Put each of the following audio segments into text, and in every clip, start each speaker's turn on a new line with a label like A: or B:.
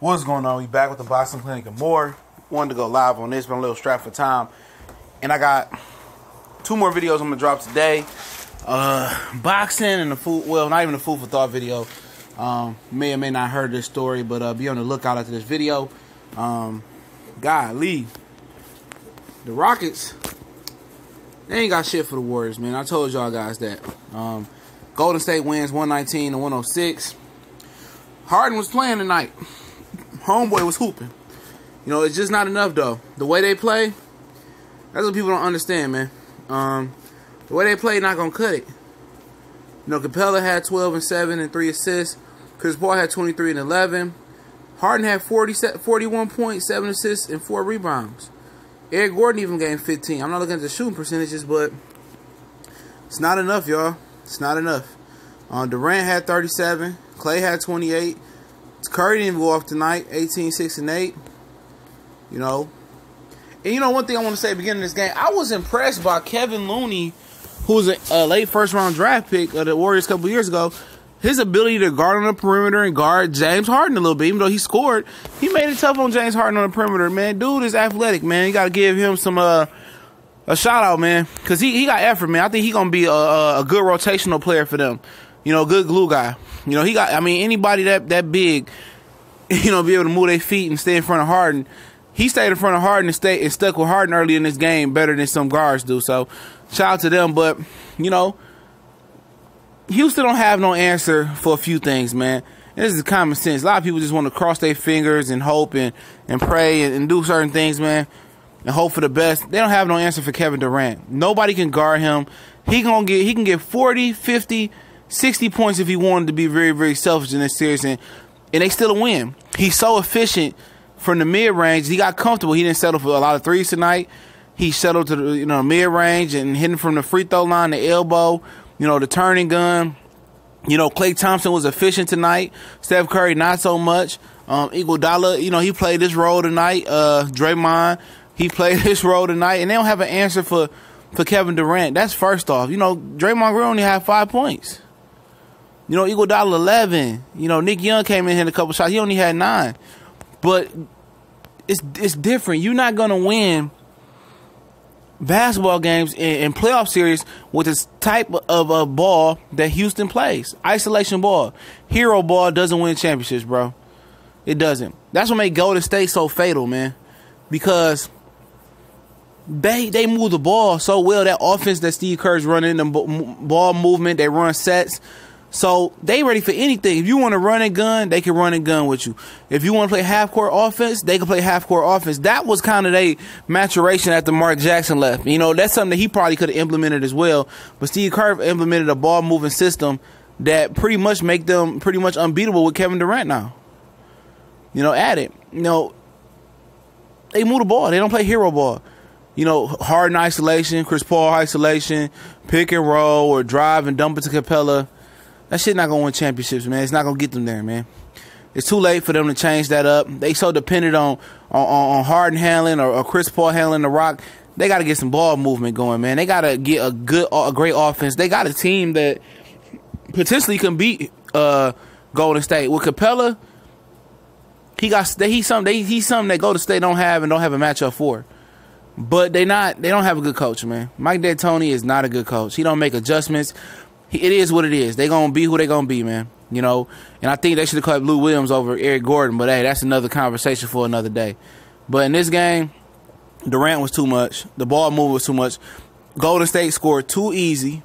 A: What's going on? We back with the Boxing Clinic and more. Wanted to go live on this, but I'm a little strapped for time. And I got 2 more videos I'm going to drop today. Boxing and the food, well, not even a food for thought video. May or may not heard this story, but be on the lookout after this video. Golly. The Rockets, they ain't got shit for the Warriors, man. I told y'all guys that. Golden State wins 119-106. Harden was playing tonight. Homeboy was hooping. You know, it's just not enough, though. The way they play, that's what people don't understand, man. The way they play, not going to cut it. You know, Capella had 12 and 7 and 3 assists. Chris Paul had 23 and 11. Harden had 41 points, 7 assists, and 4 rebounds. Eric Gordon even gained 15. I'm not looking at the shooting percentages, but it's not enough, y'all. It's not enough. Durant had 37. Clay had 28. Curry didn't even go off tonight. 18, 6, and 8. You know. And you know one thing I want to say at the beginning of this game, I was impressed by Kevin Looney, who was a late first-round draft pick of the Warriors a couple years ago. His ability to guard on the perimeter and guard James Harden a little bit, even though he scored, he made it tough on James Harden on the perimeter, man. Dude is athletic, man. You got to give him some a shout-out, man, because he got effort, man. I think he's going to be a good rotational player for them. You know, good glue guy. You know, he got, I mean, anybody that big, you know, be able to move their feet and stay in front of Harden. He stayed in front of Harden and stuck with Harden early in this game better than some guards do. So, shout out to them. But, you know, Houston don't have no answer for a few things, man. And this is common sense. A lot of people just want to cross their fingers and hope and pray and do certain things, man, and hope for the best. They don't have no answer for Kevin Durant. Nobody can guard him. He can get 40, 50, 60 points if he wanted to be very, very selfish in this series, and they still win. He's so efficient from the mid-range. He got comfortable. He didn't settle for a lot of threes tonight. He settled to the mid-range and hitting from the free throw line, the elbow, the turning gun. Klay Thompson was efficient tonight. Steph Curry, not so much. Iguodala, he played this role tonight. Draymond, he played this role tonight. And they don't have an answer for Kevin Durant. That's first off. Draymond Green only had 5 points. Iguodala 11. Nick Young came in here a couple shots. He only had 9. But it's different. You're not going to win basketball games in playoff series with this type of a ball that Houston plays. Isolation ball. Hero ball doesn't win championships, bro. It doesn't. That's what made Golden State so fatal, man. Because they move the ball so well. That offense that Steve Kerr's running, the ball movement, they run sets. So they ready for anything. If you want to run and gun, they can run and gun with you. If you want to play half-court offense, they can play half-court offense. That was kind of their maturation after Mark Jackson left. That's something that he probably could have implemented as well. But Steve Kerr implemented a ball-moving system that pretty much make them pretty much unbeatable with Kevin Durant now. At it. They move the ball. They don't play hero ball. Harden isolation, Chris Paul isolation, pick and roll, or drive and dump it to Capella. That shit not going to win championships, man. It's not going to get them there, man. It's too late for them to change that up. They so dependent on Harden handling or Chris Paul handling the rock. They got to get some ball movement going, man. They got to get a great offense. They got a team that potentially can beat Golden State. With Capella, he's something that Golden State don't have and don't have a matchup for. But they don't have a good coach, man. Mike D'Antoni is not a good coach. He don't make adjustments. It is what it is. They're going to be who they're going to be, man. And I think they should have cut Lou Williams over Eric Gordon, but hey, that's another conversation for another day. But in this game, Durant was too much. The ball movement was too much. Golden State scored too easy.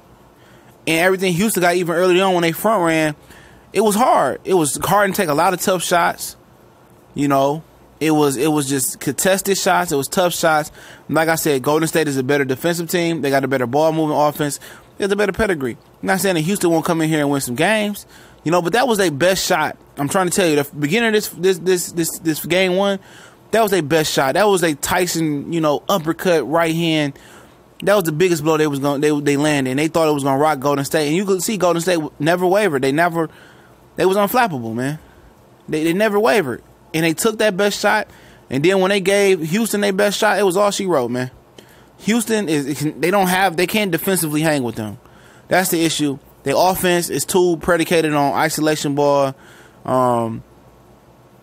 A: And everything Houston got even early on when they front ran, it was hard. It was hard to take a lot of tough shots. It was just contested shots. It was tough shots. Like I said, Golden State is a better defensive team. They got a better ball moving offense. They have a better pedigree. I'm not saying that Houston won't come in here and win some games, but that was their best shot. I'm trying to tell you, the beginning of this game 1, that was their best shot. That was a Tyson, uppercut right hand. That was the biggest blow they landed, and they thought it was gonna rock Golden State. And you could see Golden State never wavered. They was unflappable, man. They never wavered. And they took that best shot, and then when they gave Houston their best shot, it was all she wrote, man. Houston they can't defensively hang with them. That's the issue. Their offense is too predicated on isolation ball.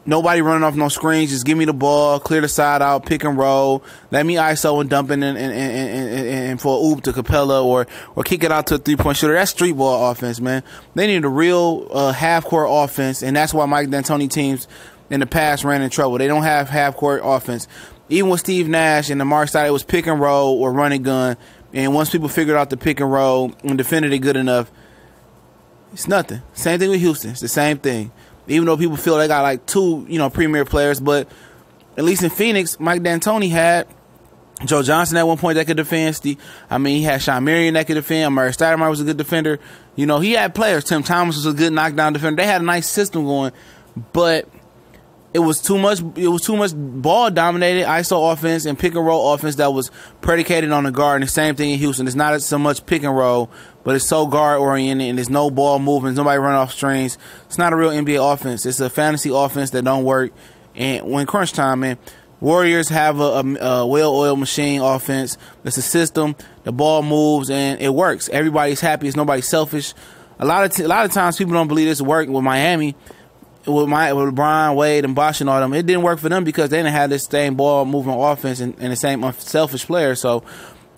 A: Nobody running off no screens. Just give me the ball, clear the side out, pick and roll. Let me ISO and dump it in for a oop to Capella or kick it out to a 3-point shooter. That's street ball offense, man. They need a real half-court offense, and that's why Mike D'Antoni teams in the past ran in trouble. They don't have half-court offense. Even with Steve Nash and the Mark side, it was pick and roll or run and gun. And once people figured out the pick and roll and defended it good enough, it's nothing. Same thing with Houston. It's the same thing. Even though people feel they got like 2, premier players, but at least in Phoenix, Mike D'Antoni had Joe Johnson at one point that could defend. He had Sean Marion that could defend. Murray Stoudemire was a good defender. He had players. Tim Thomas was a good knockdown defender. They had a nice system going, but it was too much. It was too much ball dominated ISO offense and pick and roll offense that was predicated on the guard. And the same thing in Houston. It's not so much pick and roll, but it's so guard oriented and there's no ball movement. Nobody run off strings. It's not a real NBA offense. It's a fantasy offense that don't work. And when crunch time, man, Warriors have a well-oiled machine offense. It's a system. The ball moves and it works. Everybody's happy. It's nobody selfish. A lot of times people don't believe this work with Miami. With Brian, Wade, and Bosh and all them, it didn't work for them because they didn't have this same ball moving offense and the same unselfish players. So,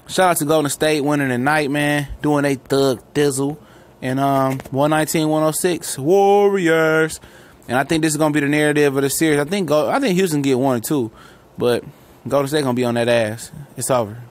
A: shout out to Golden State winning tonight, man, doing a thug dizzle, and 119-106 Warriors. And I think this is gonna be the narrative of the series. I think Houston get 1 or 2, but Golden State gonna be on that ass. It's over.